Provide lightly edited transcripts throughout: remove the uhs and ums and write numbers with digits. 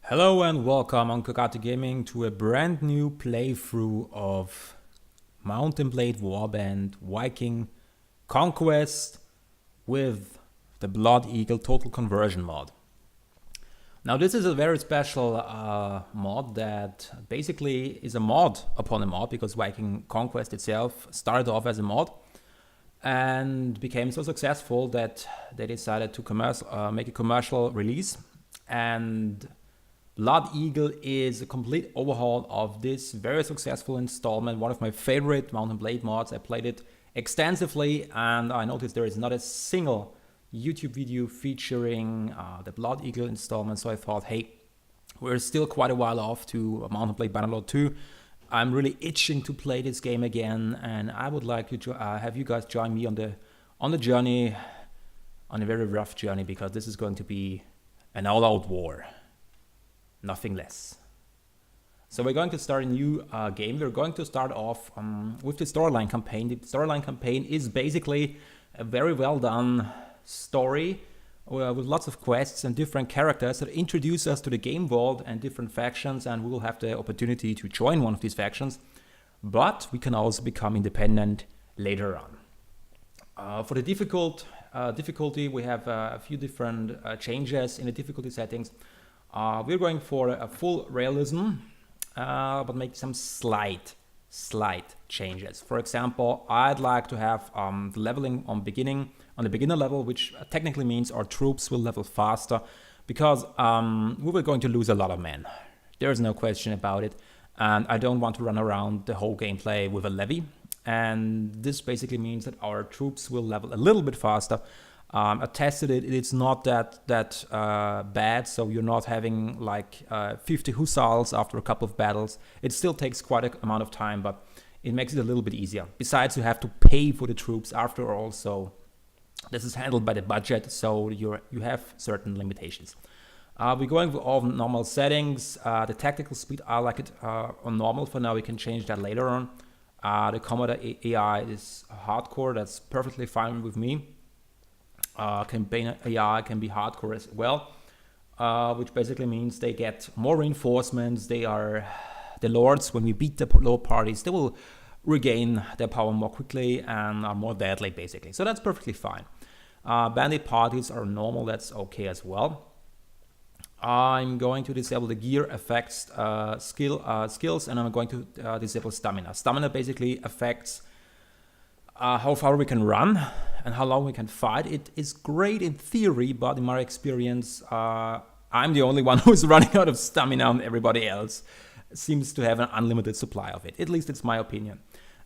Hello and welcome on Kagate Gaming to a brand new playthrough of Mount & Blade Warband Viking Conquest with the Blood Eagle Total Conversion mod. Now this is a very special mod that basically is a mod upon a mod, because Viking Conquest itself started off as a mod and became so successful that they decided to make a commercial release. And Blood Eagle is a complete overhaul of this very successful installment, one of my favorite Mount & Blade mods. I played it extensively and I noticed there is not a single YouTube video featuring the Blood Eagle installment, so I thought, hey, we're still quite a while off to Mount & Blade Bannerlord 2. I'm really itching to play this game again, and I would like to have you guys join me on the journey, on a very rough journey, because this is going to be an all-out war. Nothing less. So we're going to start a new game. We're going to start off with the storyline campaign. The storyline campaign is basically a very well done story with lots of quests and different characters that introduce us to the game world and different factions, and we will have the opportunity to join one of these factions, but we can also become independent later on. For the difficulty, we have a few different changes in the difficulty settings. We're going for a full realism, but make some slight changes. For example, I'd like to have the leveling on the beginner level, which technically means our troops will level faster, because we were going to lose a lot of men. There's no question about it, and I don't want to run around the whole gameplay with a levy. And this basically means that our troops will level a little bit faster. I tested it, it's not that bad, so you're not having like 50 hussars after a couple of battles. It still takes quite an amount of time, but it makes it a little bit easier. Besides, you have to pay for the troops after all, so this is handled by the budget, so you have certain limitations. We're going with all normal settings. The tactical speed, I like it on normal for now. We can change that later on. The combat AI is hardcore, that's perfectly fine with me. Campaign AI can be hardcore as well, which basically means they get more reinforcements. They are the lords. When we beat the lower parties, they will regain their power more quickly and are more deadly, basically. So that's perfectly fine. Bandit parties are normal, that's okay as well. I'm going to disable the gear effects skills, and I'm going to disable stamina. Stamina basically affects how far we can run and how long we can fight. It is great in theory, but in my experience, I'm the only one who's running out of stamina, and everybody else seems to have an unlimited supply of it. At least it's my opinion.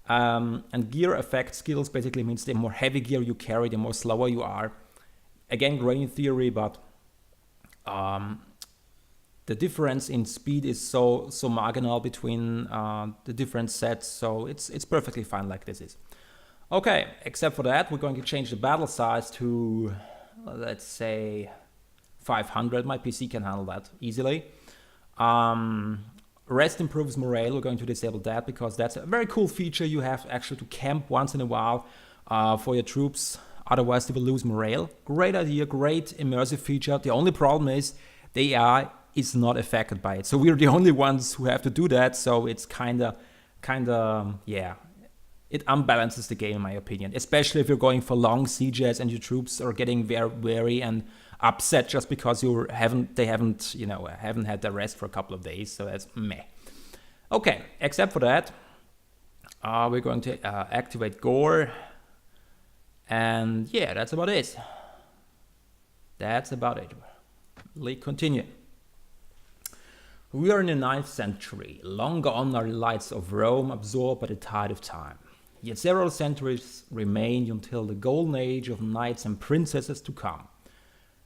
And gear effect skills basically means the more heavy gear you carry, the more slower you are. Again, great in theory, but the difference in speed is so marginal between the different sets, so it's perfectly fine like this is. Okay, except for that, we're going to change the battle size to, let's say, 500. My PC can handle that easily. Rest improves morale. We're going to disable that, because that's a very cool feature. You have actually to camp once in a while for your troops, otherwise they will lose morale. Great idea, great immersive feature. The only problem is the AI is not affected by it, so we're the only ones who have to do that. So it's kinda, yeah. It unbalances the game, in my opinion, especially if you're going for long sieges and your troops are getting very weary and upset just because they haven't had their rest for a couple of days. So that's meh. Okay, except for that, we're going to activate Gore, and yeah, that's about it. Let's continue. We are in the 9th century. Long gone are the lights of Rome, absorbed by the tide of time. Yet several centuries remain until the golden age of knights and princesses to come.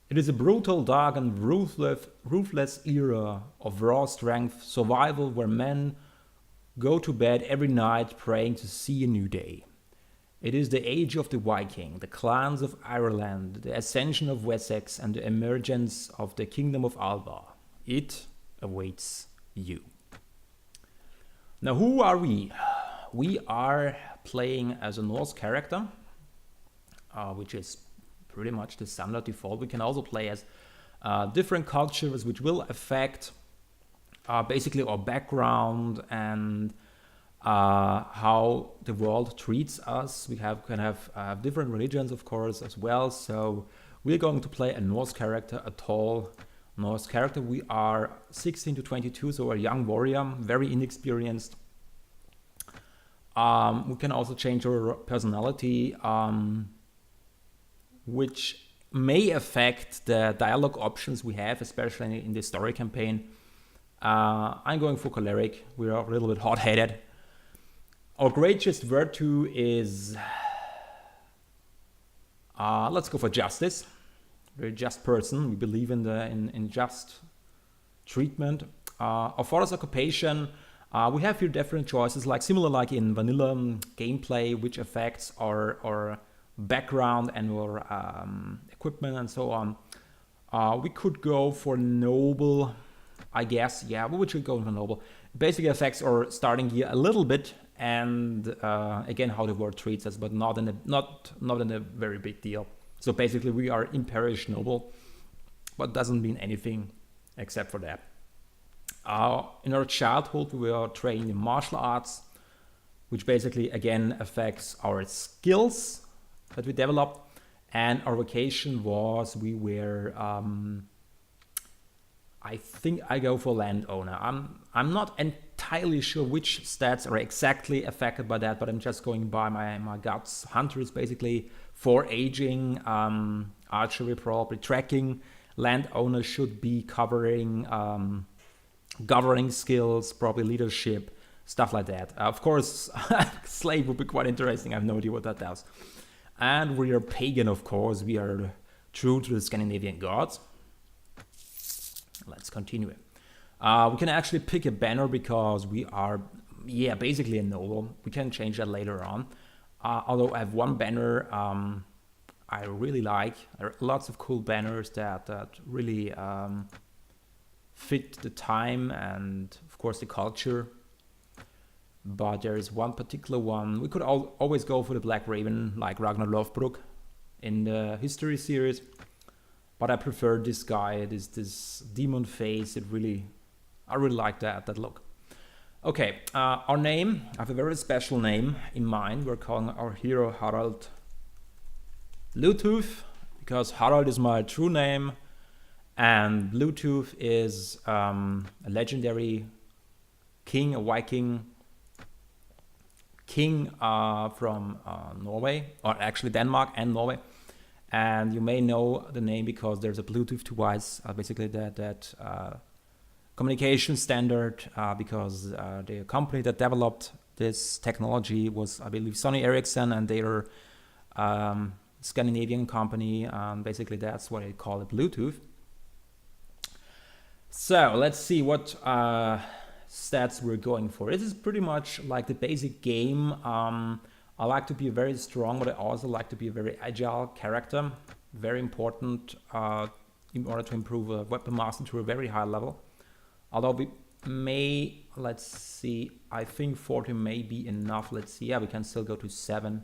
It is a brutal, dark and ruthless era of raw strength, survival, where men go to bed every night praying to see a new day. It is the age of the Viking, the clans of Ireland, the ascension of Wessex, and the emergence of the kingdom of Alba. It awaits you. Now, who are we? We are playing as a Norse character, which is pretty much the standard default. We can also play as different cultures, which will affect basically our background and how the world treats us. We can have different religions, of course, as well. So we're going to play a Norse character, a tall Norse character. We are 16 to 22, so a young warrior, very inexperienced. We can also change our personality, which may affect the dialogue options we have, especially in the story campaign. I'm going for choleric. We are a little bit hot-headed. Our greatest virtue is, let's go for justice. Very just person. We believe in just treatment. Our father's occupation. We have here different choices, similar like in vanilla gameplay, which affects our background and our equipment and so on. We could go for noble, I guess. Yeah, we should go for noble. Basically affects our starting gear a little bit, and again how the world treats us, but not in a very big deal. So basically we are imperish noble, but doesn't mean anything except for that. In our childhood we were trained in martial arts, which basically again affects our skills that we developed, and our vocation was we were I think I go for landowner. I'm not entirely sure which stats are exactly affected by that, but I'm just going by my guts. Hunter is basically foraging, archery probably tracking. Landowner should be covering governing skills, probably leadership, stuff like that. Of course, slave would be quite interesting. I have no idea what that does. And we are pagan, of course. We are true to the Scandinavian gods. Let's continue. We can actually pick a banner because we are, basically a noble. We can change that later on. Although I have one banner I really like. There are lots of cool banners that really fit the time and, of course, the culture. But there is one particular one. We could always go for the Black Raven, like Ragnar Lothbrok in the History series. But I prefer this guy, this demon face. I really like that look. Okay, our name. I have a very special name in mind. We're calling our hero Harald Bluetooth, because Harald is my true name, and Bluetooth is a legendary king, a Viking king from Norway, or actually Denmark and Norway. And you may know the name because there's a Bluetooth device, basically that communication standard, because the company that developed this technology was, I believe, Sony Ericsson, and they are Scandinavian company. Basically, that's what they call it, Bluetooth. So let's see what stats we're going for. This is pretty much like the basic game. I like to be very strong, but I also like to be a very agile character. Very important in order to improve a weapon master to a very high level. Although we may, let's see, I think 40 may be enough. Let's see, yeah, we can still go to 7.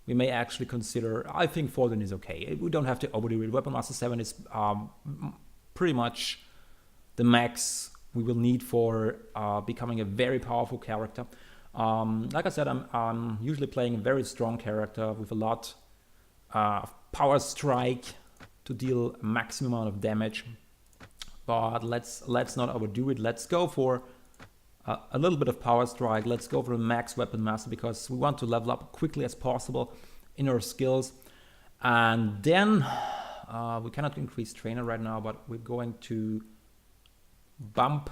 We may actually consider, I think 14 is okay. We don't have to overdo it. Weapon master 7 is pretty much the max we will need for becoming a very powerful character. Like I said, I'm usually playing a very strong character with a lot of power strike to deal a maximum amount of damage. But let's not overdo it. Let's go for a little bit of power strike. Let's go for a max weapon master because we want to level up quickly as possible in our skills. And then we cannot increase trainer right now, but we're going to bump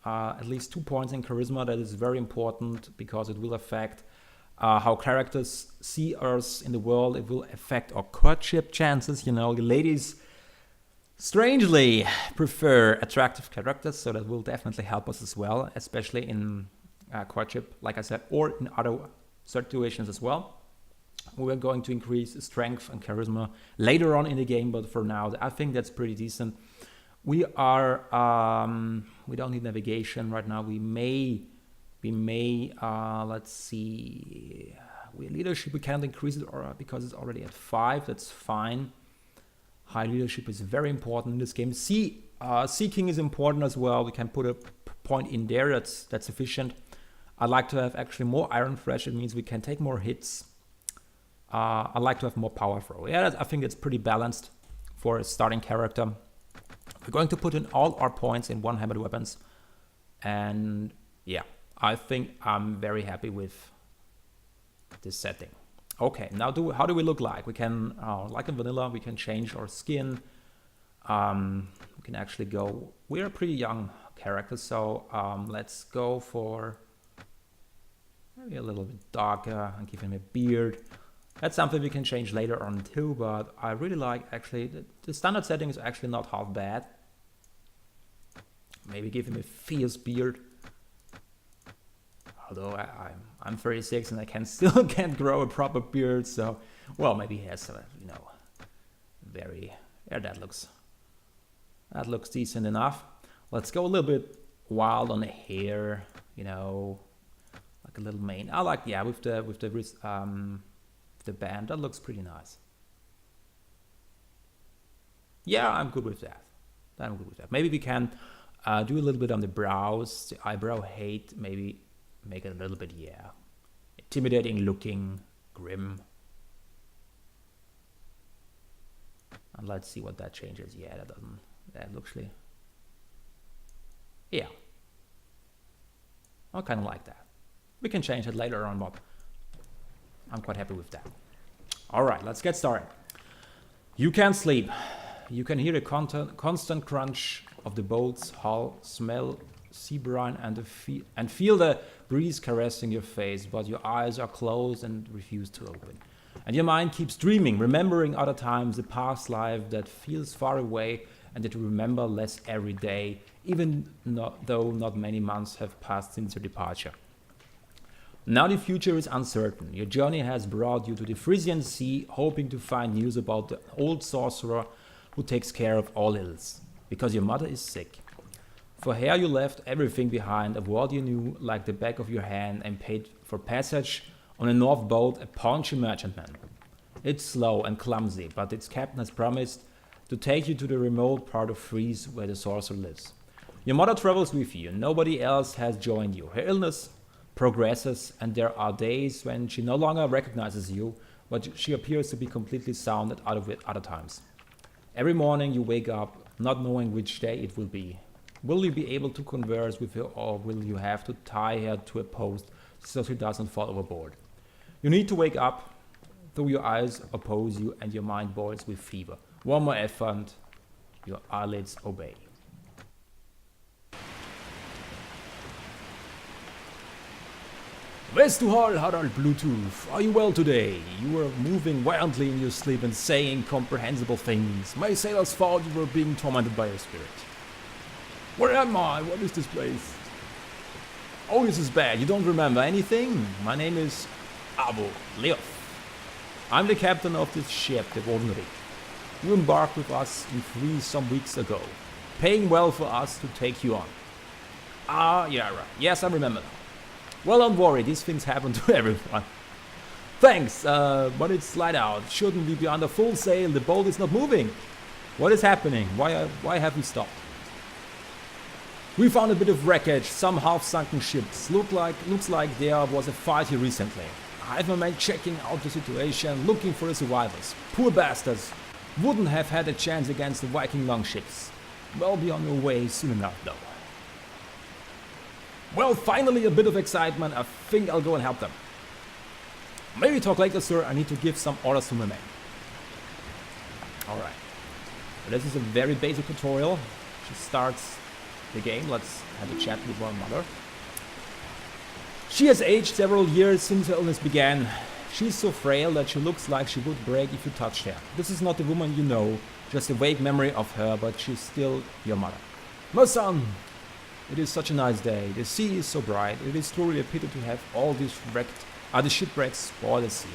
at least 2 points in charisma. That is very important because it will affect how characters see us in the world. It will affect our courtship chances. You know, the ladies strangely prefer attractive characters, so that will definitely help us as well, especially in courtship, like I said, or in other situations as well. We're going to increase strength and charisma later on in the game, but for now, I think that's pretty decent. We are, we don't need navigation right now. We may, let's see, leadership, we cannot increase it or because it's already at 5, that's fine. High leadership is very important in this game. Seeking is important as well. We can put a point in there. That's sufficient. I'd like to have actually more Iron Thresh. It means we can take more hits. I'd like to have more power throw. Yeah, I think it's pretty balanced for a starting character. We're going to put in all our points in one-hammered weapons. And yeah, I think I'm very happy with this setting. Okay, now how do we look like? We can, like in vanilla, we can change our skin. We can actually go, we're a pretty young character, so let's go for maybe a little bit darker and give him a beard. That's something we can change later on too, but I really like actually, the standard setting is actually not half bad. Maybe give him a fierce beard. Although I'm 36 and I still can't grow a proper beard, so well, maybe he has very, yeah, that looks decent enough. Let's go a little bit wild on the hair, like a little mane. I like, yeah, with the band, that looks pretty nice. Yeah, I'm good with that. Maybe we can do a little bit on the brows, the eyebrow height, maybe make it a little bit, yeah, intimidating looking, grim. And let's see what that changes. Yeah, that looks like, yeah, I kind of like that. We can change it later on, but I'm quite happy with that. All right, let's get started. You can't sleep. You can hear the constant crunch of the boat's hull, smell sea brine and feel the breeze caressing your face, but your eyes are closed and refuse to open. And your mind keeps dreaming, remembering other times, a past life that feels far away and that you remember less every day, even though not many months have passed since your departure. Now the future is uncertain. Your journey has brought you to the Frisian Sea, hoping to find news about the old sorcerer who takes care of all ills, because your mother is sick. For her you left everything behind, a world you knew like the back of your hand, and paid for passage on a north boat, a paunchy merchantman. It's slow and clumsy, but its captain has promised to take you to the remote part of Fries where the sorcerer lives. Your mother travels with you, nobody else has joined you. Her illness progresses, and there are days when she no longer recognizes you, but she appears to be completely sound at other times. Every morning you wake up not knowing which day it will be. Will you be able to converse with her, or will you have to tie her to a post so she doesn't fall overboard? You need to wake up, though your eyes oppose you and your mind boils with fever. One more effort, your eyelids obey. West to Harald, Harald Bluetooth. Are you well today? You were moving wildly in your sleep and saying incomprehensible things. My sailors thought you were being tormented by a spirit. Where am I? What is this place? Oh, this is bad. You don't remember anything? My name is Abo Leof. I'm the captain of this ship, the Monastery. You embarked with us in Fries some weeks ago, paying well for us to take you on. Ah, yeah, right. Yes, I remember now. Well, don't worry. These things happen to everyone. Thanks, but it's light out. Shouldn't we be under full sail? The boat is not moving. What is happening? Why have we stopped? We found a bit of wreckage, some half-sunken ships. Looks like there was a fight here recently. I've my men checking out the situation, looking for the survivors. Poor bastards. Wouldn't have had a chance against the Viking longships. Well be on your way soon enough, though. Well, finally a bit of excitement. I think I'll go and help them. Maybe talk later, sir. I need to give some orders to my men. Alright. This is a very basic tutorial. She starts the game. Let's have a chat with one mother. She has aged several years since her illness began. She's so frail that she looks like she would break if you touched her. This is not the woman you know, just a vague memory of her, but she's still your mother. My son, it is such a nice day. The sea is so bright. It is truly a pity to have all these shipwrecks spoil the sea.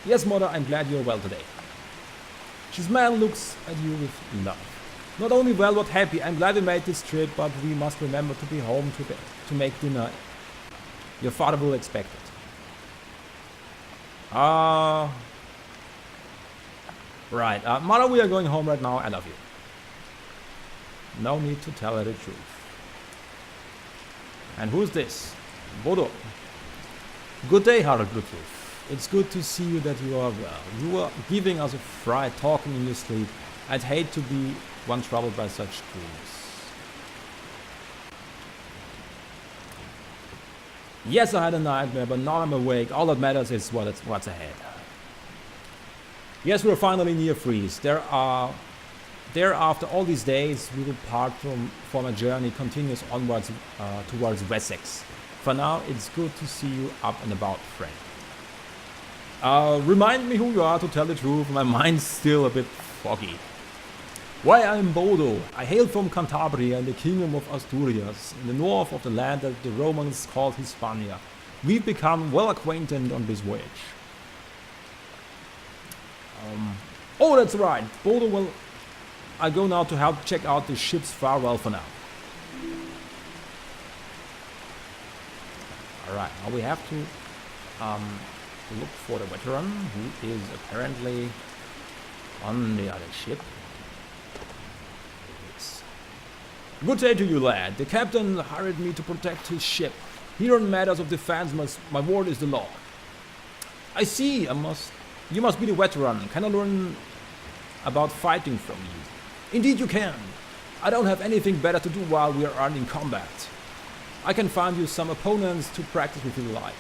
Yes, mother, I'm glad you're well today. This man looks at you with love. Not only well but happy. I'm glad we made this trip, but we must remember to be home to make dinner. Your father will expect it. Right, Mother, we are going home right now. I love you. No need to tell her the truth. And who's this? Bodo. Good day, Harald Bluetooth. It's good to see you that you are well. You are giving us a fright, talking in your sleep. I'd hate to be one troubled by such dreams. Yes, I had a nightmare, but now I'm awake. All that matters is what's ahead. Yes, we're finally near freeze. After all these days, we will part from a journey continuous onwards towards Wessex. For now, it's good to see you up and about, friend. Remind me who you are to tell the truth. My mind's still a bit foggy. Why, I'm Bodo. I hail from Cantabria in the kingdom of Asturias, in the north of the land that the Romans called Hispania. We've become well acquainted on this voyage. Oh, that's right. Bodo will... I go now to help check out the ship's farewell for now. Alright, now we have to look for the veteran, who is apparently on the other ship. Good day to you, lad. The captain hired me to protect his ship. Here on matters of defense, my word is the law. I see. You must be the veteran. Can I learn about fighting from you? Indeed you can. I don't have anything better to do while we are in combat. I can find you some opponents to practice with if you like.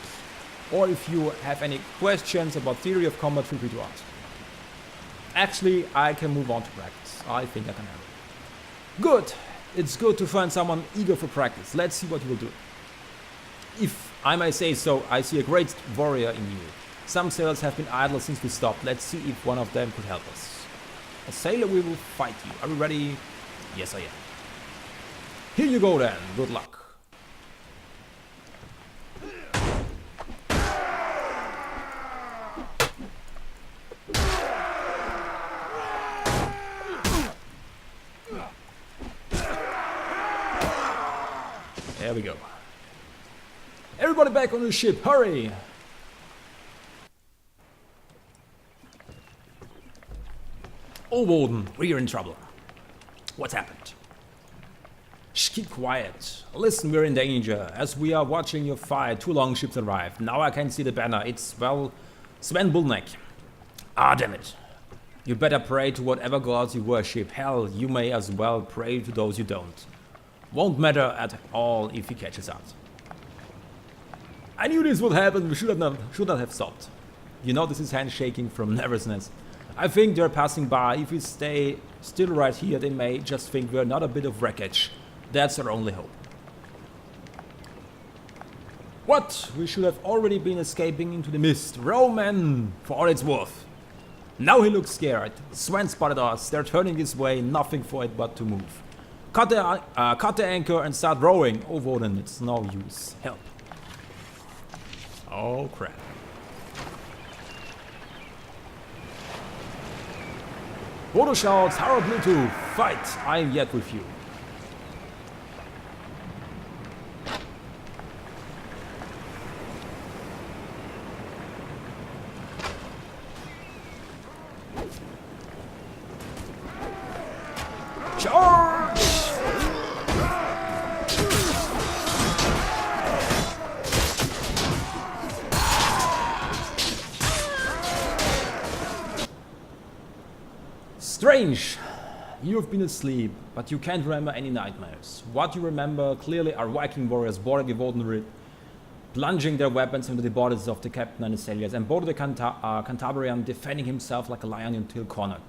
Or if you have any questions about theory of combat, feel free to ask. Actually, I can move on to practice. I think I can handle it. Good. It's good to find someone eager for practice. Let's see what you will do. If I may say so, I see a great warrior in you. Some sailors have been idle since we stopped. Let's see if one of them could help us. A sailor, we will fight you. Are you ready? Yes, I am. Here you go then. Good luck. There we go. Everybody back on the ship, hurry! Oh, Warden, we're in trouble. What's happened? Shh, keep quiet. Listen, we're in danger. As we are watching your fight, 2 longships arrived. Now I can see the banner. It's, well, Sven Bullneck. Ah, damn it. You better pray to whatever gods you worship. Hell, you may as well pray to those you don't. Won't matter at all if he catches us. I knew this would happen. We should not have stopped. You notice his hand shaking from nervousness. I think they're passing by. If we stay still right here, they may just think we're not a bit of wreckage. That's our only hope. What? We should have already been escaping into the mist. Roman, for all it's worth. Now he looks scared. Sven spotted us. They're turning this way. Nothing for it but to move. Cut the anchor and start rowing. Oh, Woden, it's no use. Help. Oh, crap. Bodo shouts, Harald Bluetooth, fight! I am yet with you. Charge! Strange. You've been asleep, but you can't remember any nightmares. What you remember clearly are Viking warriors boarding the Woden, plunging their weapons into the bodies of the captain and the sailors, and Bodo the Cantabrian defending himself like a lion until cornered.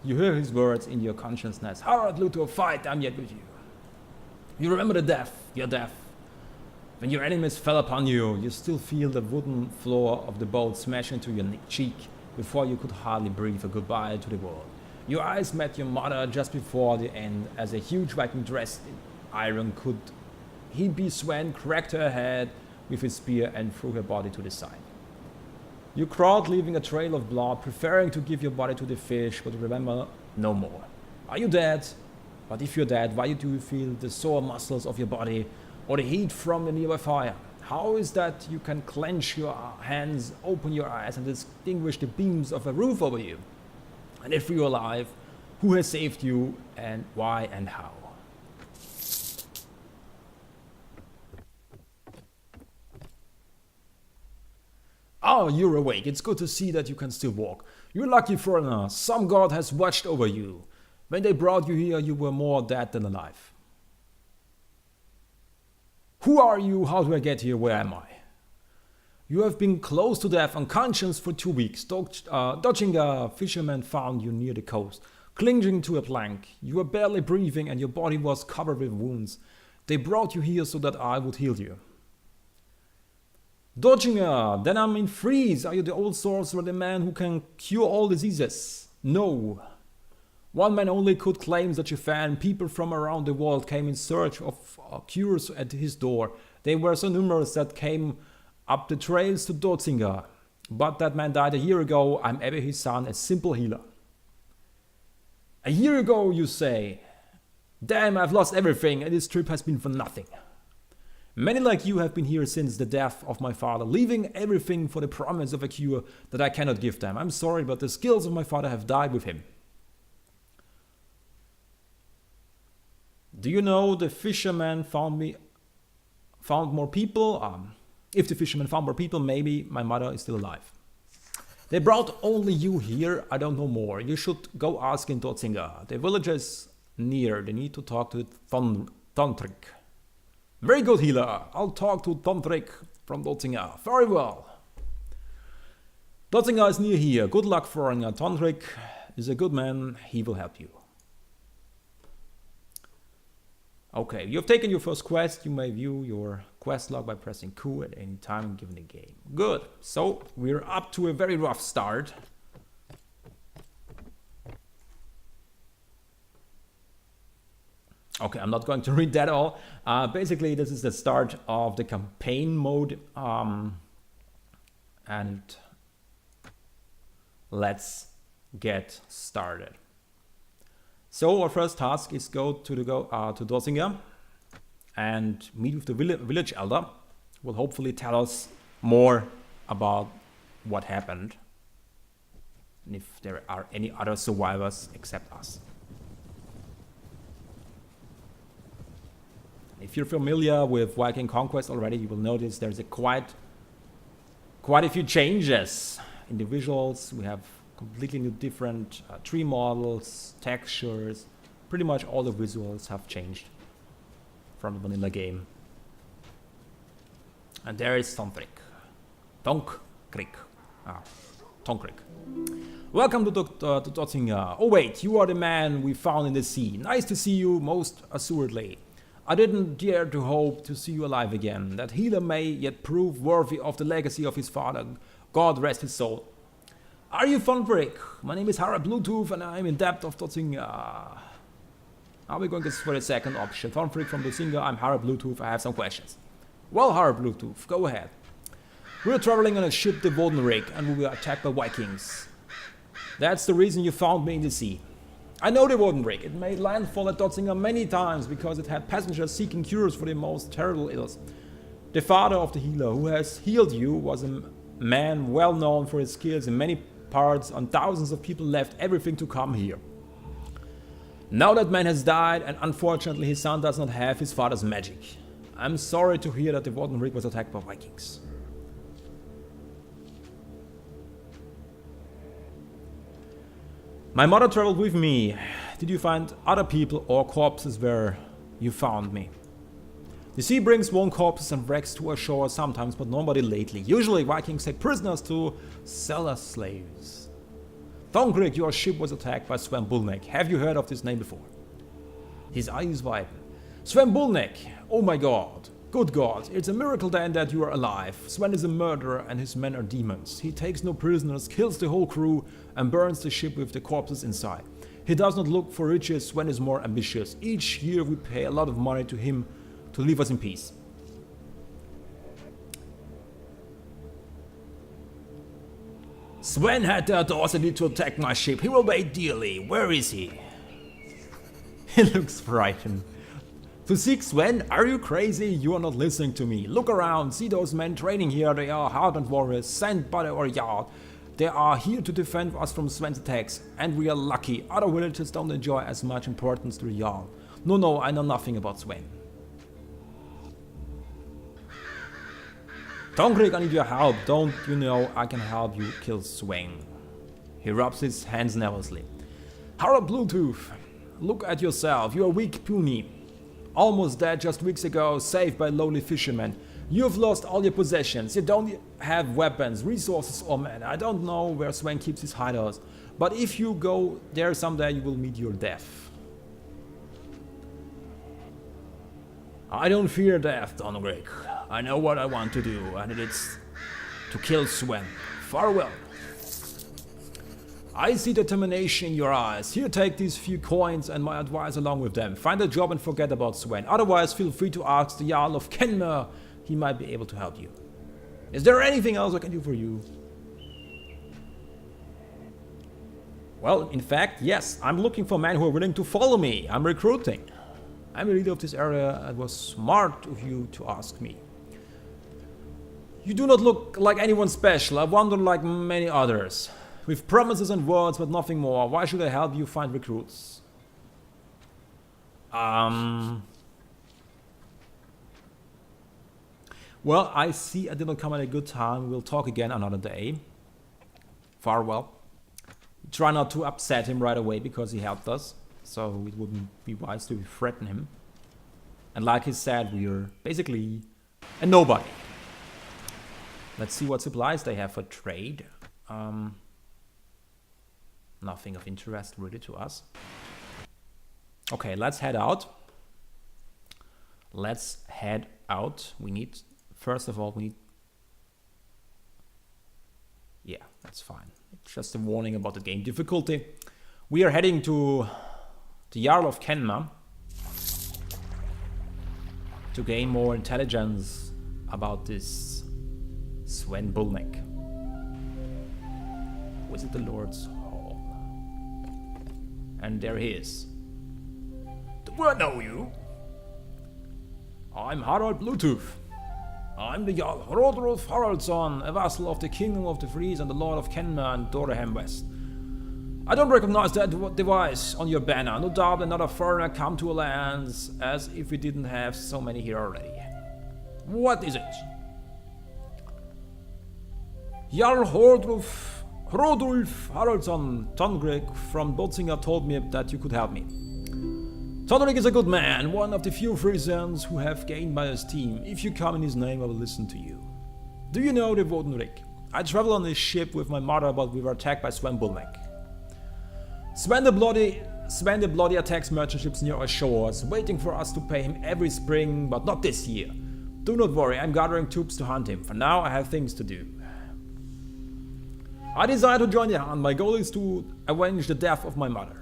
You hear his words in your consciousness. Harald Bluetooth, fight, I'm yet with you. You remember the death, your death. When your enemies fell upon you, you still feel the wooden floor of the boat smash into your cheek before you could hardly breathe a goodbye to the world. Your eyes met your mother just before the end as a huge Viking dressed in iron could he be Sven cracked her head with his spear and threw her body to the side. You crawled, leaving a trail of blood, preferring to give your body to the fish, but remember no more. Are you dead? But if you're dead, why do you feel the sore muscles of your body or the heat from the nearby fire? How is that you can clench your hands, open your eyes, and distinguish the beams of a roof over you? And if you're alive, who has saved you and why and how? Oh, you're awake. It's good to see that you can still walk. You're lucky foreigner. Some god has watched over you. When they brought you here, you were more dead than alive. Who are you? How do I get here? Where am I? You have been close to death, unconscious for 2 weeks. Dodging a fisherman found you near the coast, clinging to a plank. You were barely breathing and your body was covered with wounds. They brought you here so that I would heal you. Dodginger, then I'm in freeze. Are you the old sorcerer, the man who can cure all diseases? No. One man only could claim such a fan. People from around the world came in search of cures at his door. They were so numerous that came up the trails to Dodginger. But that man died a year ago. I'm ever his son, a simple healer. A year ago, you say? Damn, I've lost everything and this trip has been for nothing. Many like you have been here since the death of my father, leaving everything for the promise of a cure that I cannot give them. I'm sorry, but the skills of my father have died with him. Do you know the fisherman found more people? If the fisherman found more people, maybe my mother is still alive. They brought only you here. I don't know more. You should go ask in Dodginger. The village is near. They need to talk to Thondrik. Very good, healer. I'll talk to Thondrik from Dodginger. Very well. Dodginger is near here. Good luck, foreigner. Thondrik is a good man. He will help you. Okay, you've taken your first quest. You may view your quest log by pressing Q at any time given the game. Good. So we're up to a very rough start. Okay, I'm not going to read that all. Basically, this is the start of the campaign mode. And let's get started. So our first task is go to Dodginger and meet with the village elder. Will hopefully tell us more about what happened and if there are any other survivors except us. If you're familiar with Viking Conquest already, you will notice there's quite a few changes in the visuals. We have completely new different tree models, textures. Pretty much all the visuals have changed from the vanilla game. And there is Thondrik. Thondrik. Welcome to Dodginger. Oh wait, you are the man we found in the sea. Nice to see you, most assuredly. I didn't dare to hope to see you alive again. That healer may yet prove worthy of the legacy of his father. God rest his soul. Are you Thondrik? My name is Harald Bluetooth and I'm in debt of Dodginger. Are we going for the second option? Thondrik from Dodginger, I'm Harald Bluetooth, I have some questions. Well, Harald Bluetooth, go ahead. We were traveling on a ship, the Rig, and we were attacked by Vikings. That's the reason you found me in the sea. I know the Rig. It made landfall at Dodginger many times because it had passengers seeking cures for the most terrible ills. The father of the healer who has healed you was a man well known for his skills in many parts, and thousands of people left everything to come here. Now that man has died, and unfortunately his son does not have his father's magic. I'm sorry to hear that the Rig was attacked by Vikings. My mother traveled with me. Did you find other people or corpses where you found me? The sea brings warm corpses and wrecks to our shore sometimes, but nobody lately. Usually Vikings take prisoners to sell as slaves. Thondrik, your ship was attacked by Sven Bullneck. Have you heard of this name before? His eyes widen. Sven Bullneck! Oh my god! Good god, it's a miracle then that you are alive. Sven is a murderer and his men are demons. He takes no prisoners, kills the whole crew and burns the ship with the corpses inside. He does not look for riches, Sven is more ambitious. Each year we pay a lot of money to him to leave us in peace. Sven had the audacity to attack my ship. He will pay dearly. Where is he? He looks frightened. To seek Sven? Are you crazy? You are not listening to me. Look around, see those men training here. They are hardened warriors sent by our Jarl. They are here to defend us from Sven's attacks, and we are lucky. Other villagers don't enjoy as much importance to the Jarl. No, I know nothing about Sven. Tongrik, I need your help. Don't you know I can help you kill Sven? He rubs his hands nervously. Harald Bluetooth, look at yourself. You are weak, puny. Almost dead just weeks ago, saved by lowly fishermen. You have lost all your possessions. You don't have weapons, resources or men. I don't know where Sven keeps his hideouts. But if you go there someday, you will meet your death. I don't fear death, Tongrik. I know what I want to do, and it's to kill Sven. Farewell. I see determination in your eyes. Here, take these few coins and my advice along with them. Find a job and forget about Sven. Otherwise, feel free to ask the Jarl of Kenmare. He might be able to help you. Is there anything else I can do for you? Well, in fact, yes. I'm looking for men who are willing to follow me. I'm recruiting. I'm the leader of this area. It was smart of you to ask me. You do not look like anyone special. I wander like many others. With promises and words, but nothing more. Why should I help you find recruits? Well, I see I did not come at a good time. We'll talk again another day. Farewell. Try not to upset him right away because he helped us. So it wouldn't be wise to threaten him. And like he said, we're basically a nobody. Let's see what supplies they have for trade. Nothing of interest really to us. Okay, let's head out. Let's head out. We need, first of all, we need... Yeah, that's fine. Just a warning about the game difficulty. We are heading to the Jarl of Kenmare to gain more intelligence about this Sven Bullneck. Visit the Lord's Hall. And there he is. Do I know you? I'm Harald Bluetooth. I'm the Jarl Rodulf Haraldsson, a vassal of the Kingdom of the Fries and the Lord of Kenmare and Dorheim West. I don't recognize that device on your banner. No doubt another foreigner come to our lands, as if we didn't have so many here already. What is it? Jarl Rodulf Haraldsson Tongrik from Botzinger told me that you could help me. Tongrik is a good man, one of the few Frisians who have gained my esteem. If you come in his name, I will listen to you. Do you know the Wodenrik? I traveled on this ship with my mother, but we were attacked by Sven Bullneck. Sven the Bloody attacks merchant ships near our shores, waiting for us to pay him every spring, but not this year. Do not worry, I'm gathering troops to hunt him. For now, I have things to do. I desire to join the hunt. My goal is to avenge the death of my mother.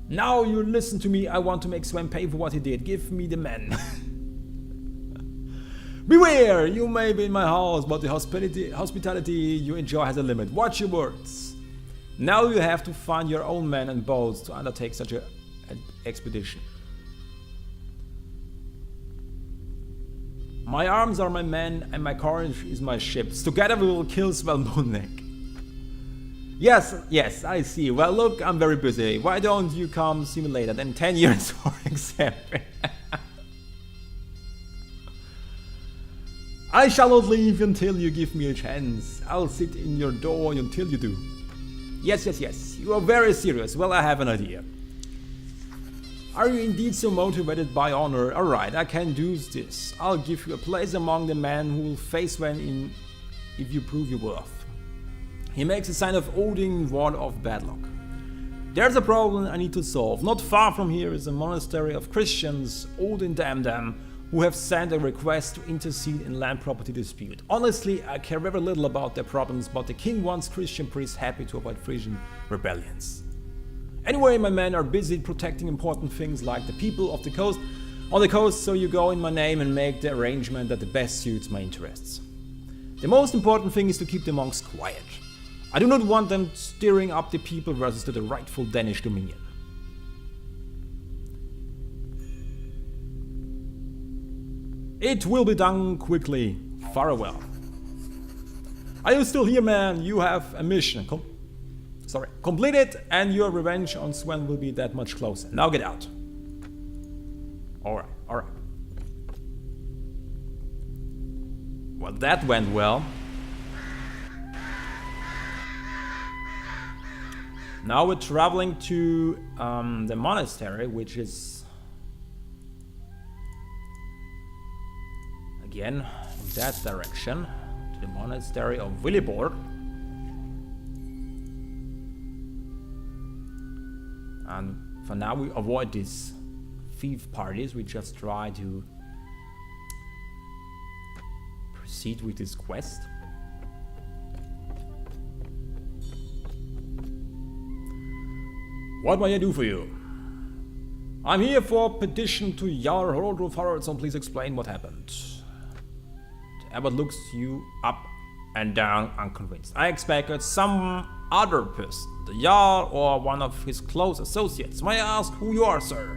Now you listen to me. I want to make Sven pay for what he did. Give me the men. Beware! You may be in my house, but the hospitality you enjoy has a limit. Watch your words. Now you have to find your own men and boats to undertake such an expedition. My arms are my men and my courage is my ships. Together we will kill Sven Bullneck. Yes, I see. Well, look, I'm very busy. Why don't you come see me later? Then 10 years, for example. I shall not leave until you give me a chance. I'll sit in your door until you do. Yes. You are very serious. Well, I have an idea. Are you indeed so motivated by honor? Alright, I can do this. I'll give you a place among the men who will face Sven if you prove your worth. He makes a sign of Odin, ward of bad luck. There's a problem I need to solve. Not far from here is a monastery of Christians, Odin damn them, who have sent a request to intercede in land property dispute. Honestly, I care very little about their problems, but the king wants Christian priests happy to avoid Frisian rebellions. Anyway, my men are busy protecting important things like the people of the coast on the coast, so you go in my name and make the arrangement that the best suits my interests. The most important thing is to keep the monks quiet. I do not want them stirring up the people versus the rightful Danish dominion. It will be done quickly. Farewell. Are you still here, man? You have a mission. Complete it, and your revenge on Sven will be that much closer. Now get out. Alright, alright. Well, that went well. Now we're traveling to the monastery, which is again in that direction, to the monastery of Williborg. And for now we avoid these thief parties, we just try to proceed with this quest. What may I do for you? I'm here for petition to Jarl Harald of Haralds, and please explain what happened. The abbot looks you up and down, unconvinced. I expected some other person, the Jarl or one of his close associates. May I ask who you are, sir?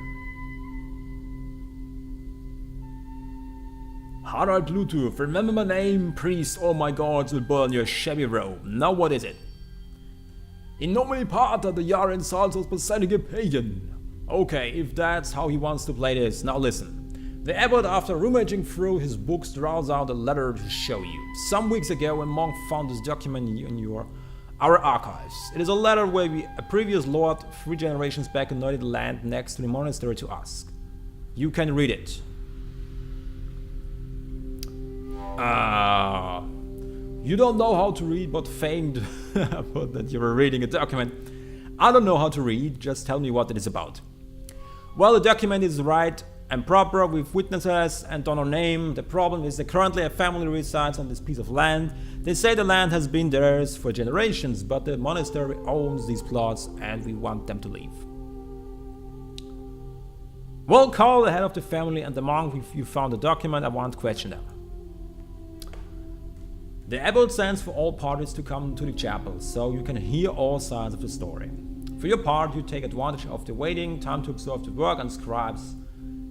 Harald Bluetooth, remember my name, priest, all my gods will burn your shabby robe. Now what is it? In nomine Pater, the Jarl insults us by sending a pagan. Okay, if that's how he wants to play this, now listen. The abbot, after rummaging through his books, draws out a letter to show you. Some weeks ago, a monk found this document in our archives. It is a letter where a previous lord, 3 generations back, anointed the land next to the monastery to us. You can read it. You don't know how to read, but famed that you were reading a document. I don't know how to read, just tell me what it is about. Well, the document is right and proper with witnesses and on our name. The problem is that currently a family resides on this piece of land. They say the land has been theirs for generations, but the monastery owns these plots and we want them to leave. Well, call the head of the family and the monk if you found the document. I want to question them. The abbot sends for all parties to come to the chapel, so you can hear all sides of the story. For your part, you take advantage of the waiting time to observe the work and scribes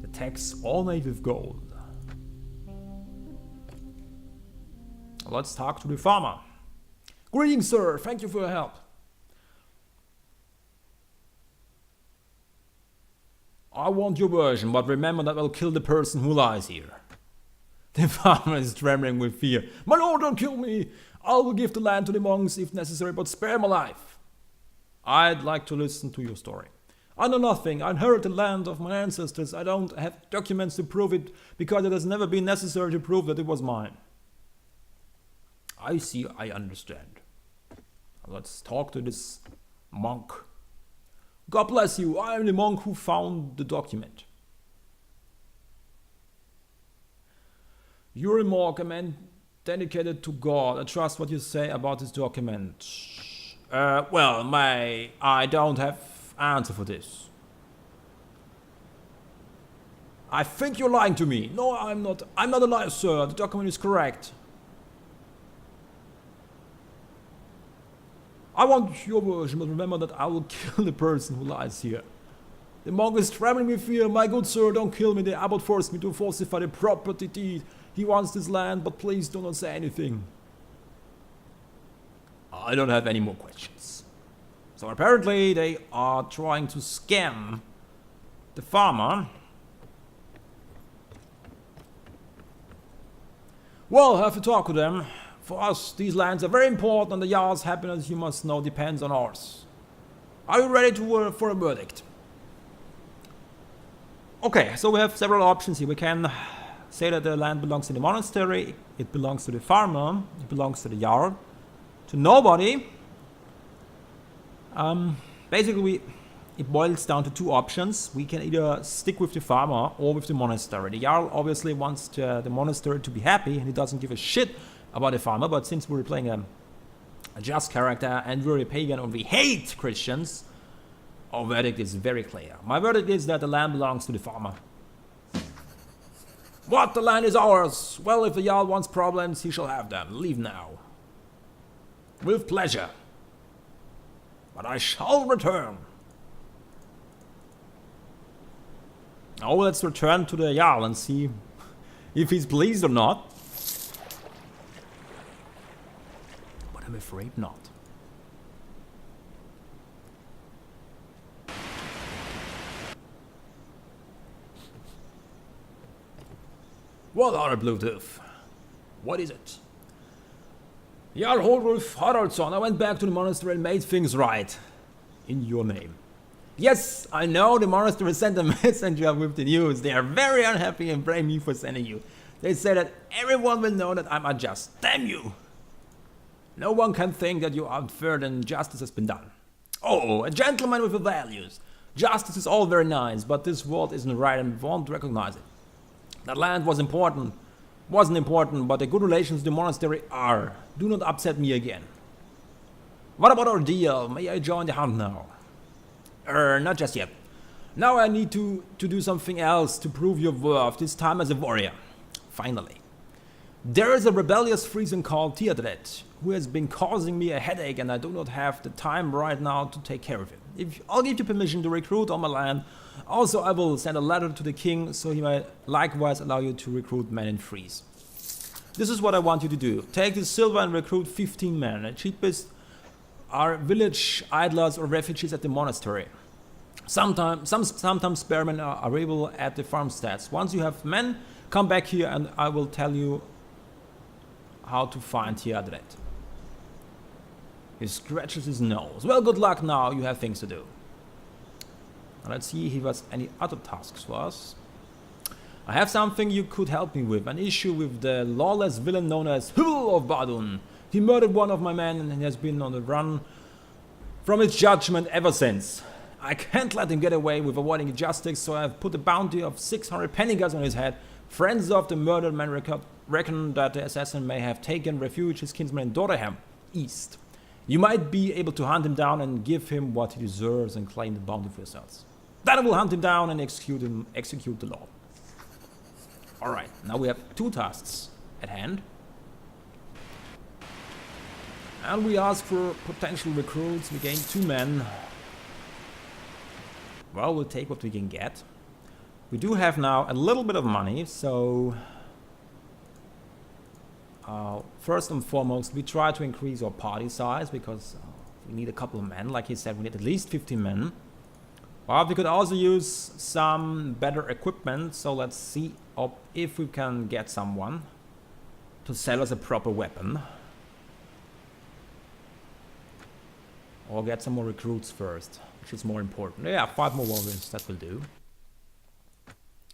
the texts all made with gold. Let's talk to the farmer. Greetings, sir. Thank you for your help. I want your version, but remember that I'll kill the person who lies here. The farmer is trembling with fear. My lord, don't kill me! I will give the land to the monks if necessary, but spare my life. I'd like to listen to your story. I know nothing. I inherited the land of my ancestors. I don't have documents to prove it because it has never been necessary to prove that it was mine. I see, I understand. Let's talk to this monk. God bless you. I am the monk who found the document. You're a monk, a man dedicated to God. I trust what you say about this document. Well, I don't have answer for this. I think you're lying to me. No, I'm not. I'm not a liar, sir. The document is correct. I want your version, but remember that I will kill the person who lies here. The monk is trembling with fear. My good sir, don't kill me. The abbot forced me to falsify the property deed. He wants this land, but please do not say anything. I don't have any more questions. So apparently they are trying to scam the farmer. Well, I have to talk to them. For us, these lands are very important, and the Jarl's happiness, you must know, depends on ours. Are you ready for a verdict? Okay, so we have several options here. We can say that the land belongs to the monastery, it belongs to the farmer, it belongs to the Jarl, to nobody. Basically, it boils down to 2 options. We can either stick with the farmer or with the monastery. The Jarl obviously wants the monastery to be happy, and he doesn't give a shit about the farmer, but since we're playing a just character and we're a pagan and we hate Christians, our verdict is very clear. My verdict is that the land belongs to the farmer. What? The land is ours! Well, if the Jarl wants problems, he shall have them. Leave now. With pleasure. But I shall return. Now let's return to the Jarl and see if he's pleased or not. I'm afraid not. What are Bluetooth? What is it? Jarl Haralds, I went back to the monastery and made things right. In your name. Yes, I know the monastery sent a messenger with the news. They are very unhappy and blame me for sending you. They say that everyone will know that I'm unjust. Damn you! No one can think that you are unfair and justice has been done. Oh, a gentleman with values. Justice is all very nice, but this world isn't right and won't recognize it. That land wasn't important, but the good relations to the monastery are. Do not upset me again. What about our deal? May I join the hunt now? Not just yet. Now I need to do something else to prove your worth, this time as a warrior. Finally. There is a rebellious Friesan called Theodred, who has been causing me a headache and I do not have the time right now to take care of him. I'll give you permission to recruit on my land. Also, I will send a letter to the king so he might likewise allow you to recruit men in Fries. This is what I want you to do. Take this silver and recruit 15 men. The cheapest are village idlers or refugees at the monastery. Sometimes spearmen are available at the farmsteads. Once you have men, come back here and I will tell you how to find Theodred. He scratches his nose. Well, good luck now, you have things to do. Let's see if he has any other tasks for us. I have something you could help me with. An issue with the lawless villain known as Harald of Badun. He murdered one of my men and he has been on the run from his judgment ever since. I can't let him get away with avoiding justice, so I have put a bounty of 600 pennigars on his head. Friends of the murdered man reckon that the assassin may have taken refuge his kinsman in Doreham, east. You might be able to hunt him down and give him what he deserves and claim the bounty for yourselves. Then I will hunt him down and execute the law. Alright, now we have 2 tasks at hand. And we ask for potential recruits. We gain 2 men. Well, we'll take what we can get. We do have now a little bit of money, so first and foremost, we try to increase our party size because we need a couple of men. Like he said, we need at least 15 men. But we could also use some better equipment, so let's see if we can get someone to sell us a proper weapon. Or get some more recruits first, which is more important. Yeah, 5 more warriors, that will do.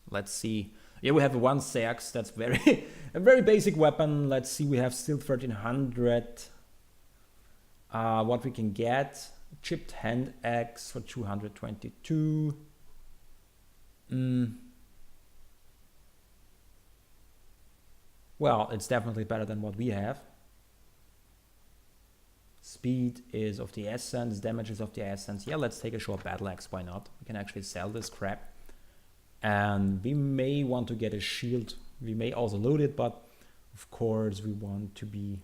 Let's see. Yeah, we have 1 Sax, that's very a very basic weapon. Let's see, we have still 1300. What we can get. Chipped hand axe for 222. Well, it's definitely better than what we have. Speed is of the essence, damage is of the essence. Yeah, let's take a short battle axe, why not? We can actually sell this crap. And we may want to get a shield. We may also loot it, but of course we want to be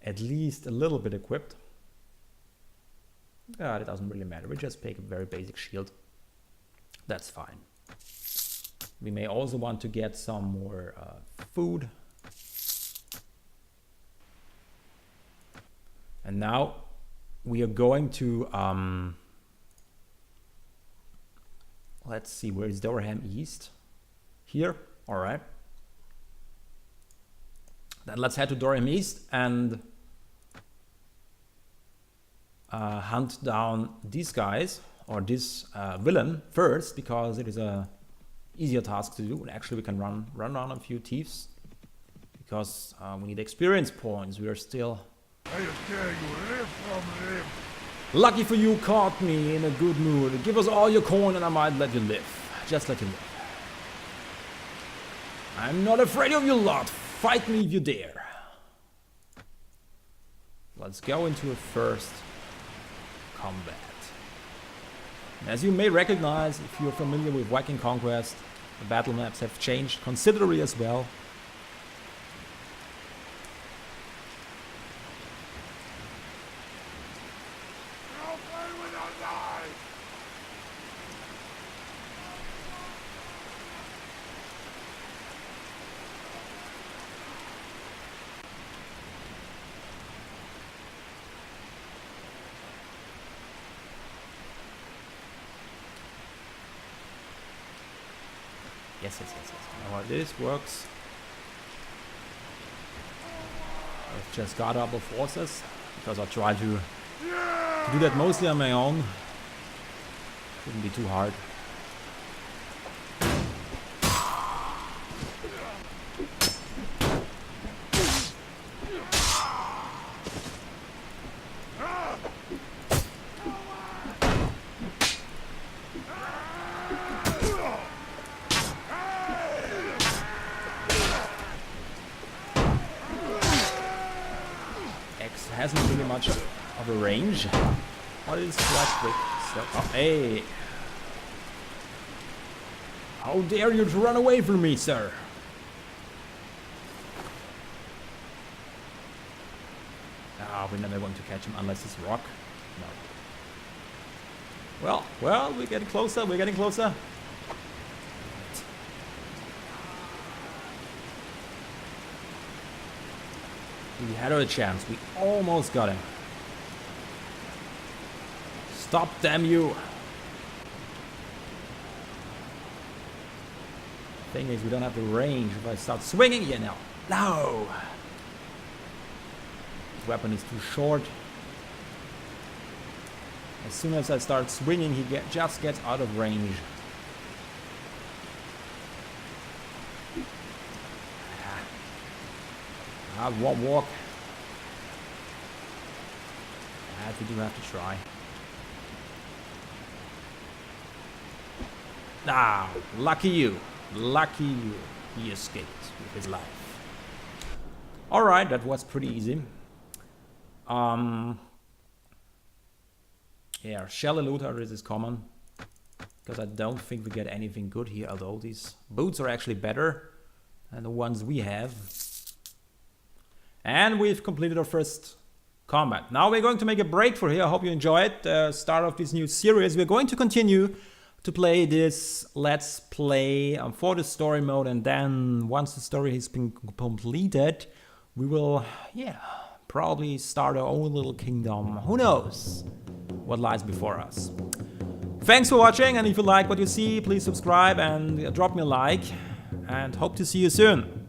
at least a little bit equipped. It doesn't really matter. We just take a very basic shield. That's fine. We may also want to get some more food. And now we are going to let's see, where is Doreham East? Here, all right. Then let's head to Doreham East and hunt down these guys, or this villain first, because it is a easier task to do. And actually we can run on a few thieves, because we need experience points. We are still... Lucky for you, caught me in a good mood. Give us all your coin and I might let you live. Just let you live. I'm not afraid of you lot. Fight me if you dare. Let's go into a first combat. As you may recognize, if you're familiar with Viking Conquest, the battle maps have changed considerably as well. Yes. You know what, this works. I've just got double forces because I try to do that mostly on my own. Shouldn't be too hard. Hasn't really much of a range. What is quite quick? Oh, hey! How dare you to run away from me, sir? Ah, we're never going to catch him unless it's rock. No. Well, we're getting closer. We're getting closer. We had a chance. We almost got him. Stop, damn you. Thing is, we don't have the range. If I start swinging, yeah, no. His weapon is too short. As soon as I start swinging, he just gets out of range. Won't walk. We do have to try. Ah, lucky you. Lucky you. He escaped with his life. Alright, that was pretty easy. Yeah, shell eluder is common. Because I don't think we get anything good here, although these boots are actually better than the ones we have. And we've completed our first combat. Now we're going to make a break for here. I hope you enjoy it. Start of this new series. We're going to continue to play this Let's Play for the story mode. And then once the story has been completed, we will, probably start our own little kingdom. Who knows what lies before us. Thanks for watching. And if you like what you see, please subscribe and drop me a like. And hope to see you soon.